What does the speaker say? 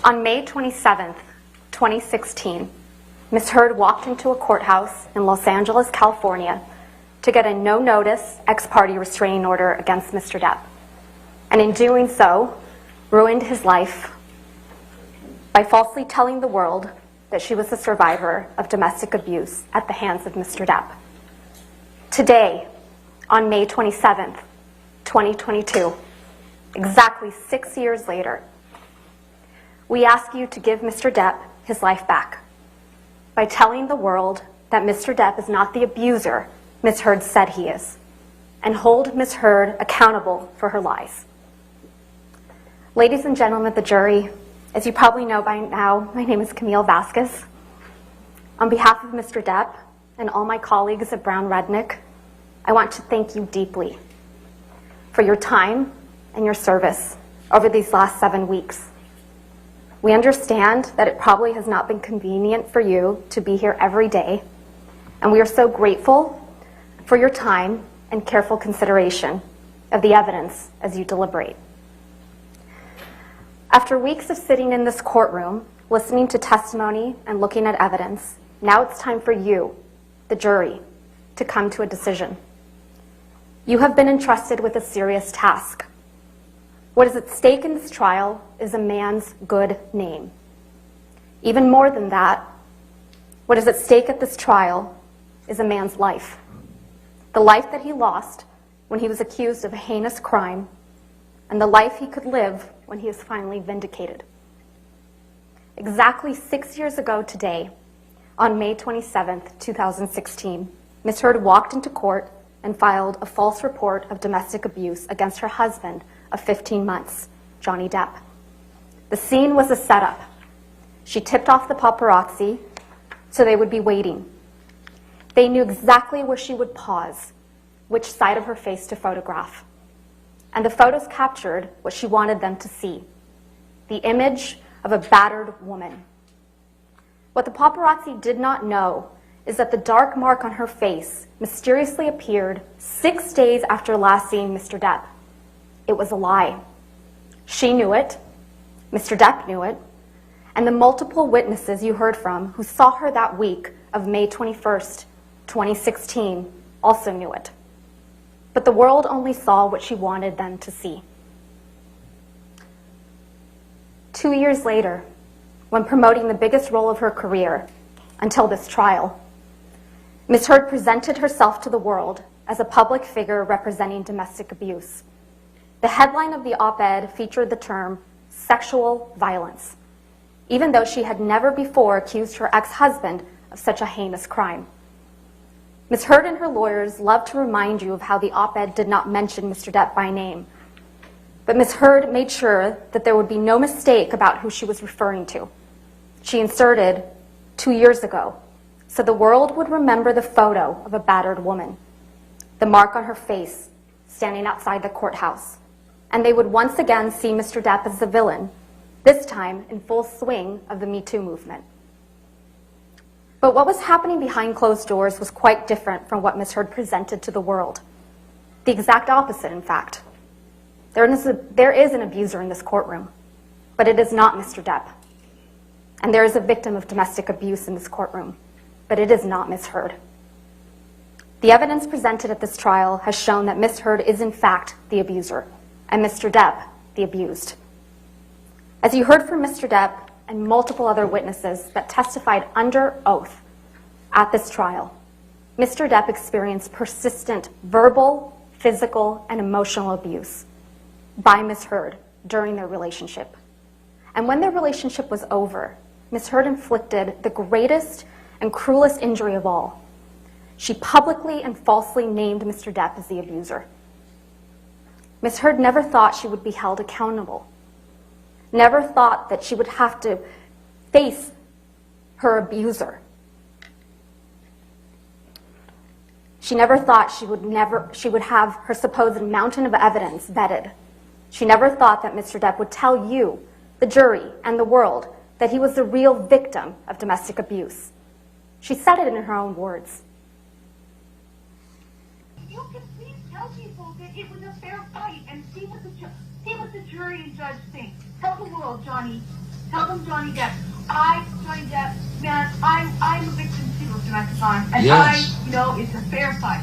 On May 27th, 2016, Ms. Heard walked into a courthouse in Los Angeles, California, to get a no-notice ex-parte restraining order against Mr. Depp, and in doing so, ruined his life by falsely telling the world that she was a survivor of domestic abuse at the hands of Mr. Depp. Today, on May 27th, 2022, exactly 6 years later, we ask you to give Mr. Depp his life back by telling the world that Mr. Depp is not the abuser Ms. Heard said he is, and hold Ms. Heard accountable for her lies. Ladies and gentlemen of the jury, as you probably know by now, my name is Camille Vasquez. On behalf of Mr. Depp and all my colleagues at Brown Rednick, I want to thank you deeply for your time and your service over these last 7 weeks. We understand that it probably has not been convenient for you to be here every day, and we are so grateful for your time and careful consideration of the evidence as you deliberate. After weeks of sitting in this courtroom, listening to testimony and looking at evidence, now it's time for you, the jury, to come to a decision. You have been entrusted with a serious task. What is at stake in this trial is a man's good name. Even more than that, what is at stake at this trial is a man's life. The life that he lost when he was accused of a heinous crime, and the life he could live when he is finally vindicated. Exactly 6 years ago today, on May 27th, 2016, Ms. Heard walked into court and filed a false report of domestic abuse against her husband of 15 months, Johnny Depp. The scene was a setup. She tipped off the paparazzi so they would be waiting. They knew exactly where she would pause, which side of her face to photograph. And the photos captured what she wanted them to see, the image of a battered woman. What the paparazzi did not know is that the dark mark on her face mysteriously appeared 6 days after last seeing Mr. Depp. It was a lie. She knew it, Mr. Depp knew it, and the multiple witnesses you heard from who saw her that week of May 21st, 2016, also knew it. But the world only saw what she wanted them to see. 2 years later, when promoting the biggest role of her career until this trial, Ms. Heard presented herself to the world as a public figure representing domestic abuse. The headline of the op-ed featured the term sexual violence, even though she had never before accused her ex-husband of such a heinous crime. Ms. Heard and her lawyers love to remind you of how the op-ed did not mention Mr. Depp by name. But Ms. Heard made sure that there would be no mistake about who she was referring to. She inserted 2 years ago, so the world would remember the photo of a battered woman, the mark on her face, standing outside the courthouse, and they would once again see Mr. Depp as the villain, this time in full swing of the Me Too movement. But what was happening behind closed doors was quite different from what Ms. Heard presented to the world. The exact opposite, in fact. There is an abuser in this courtroom, but it is not Mr. Depp. And there is a victim of domestic abuse in this courtroom, but it is not Ms. Heard. The evidence presented at this trial has shown that Ms. Heard is in fact the abuser, and Mr. Depp the abused. As you heard from Mr. Depp and multiple other witnesses that testified under oath at this trial, Mr. Depp experienced persistent verbal, physical, and emotional abuse by Ms. Heard during their relationship. And when their relationship was over, Ms. Heard inflicted the greatest and cruelest injury of all. She publicly and falsely named Mr. Depp as the abuser. Ms. Heard never thought she would be held accountable, never thought that she would have to face her abuser. She never thought she would have her supposed mountain of evidence vetted. She never thought that Mr. Depp would tell you, the jury, and the world that he was the real victim of domestic abuse. She said it in her own words. You can please tell people that it was a fair fight and see what the jury and judge think. Tell the world, Johnny, Tell them Johnny Depp. Johnny Depp, man, I'm a victim too of domestic violence. And Yes. it's a fair fight.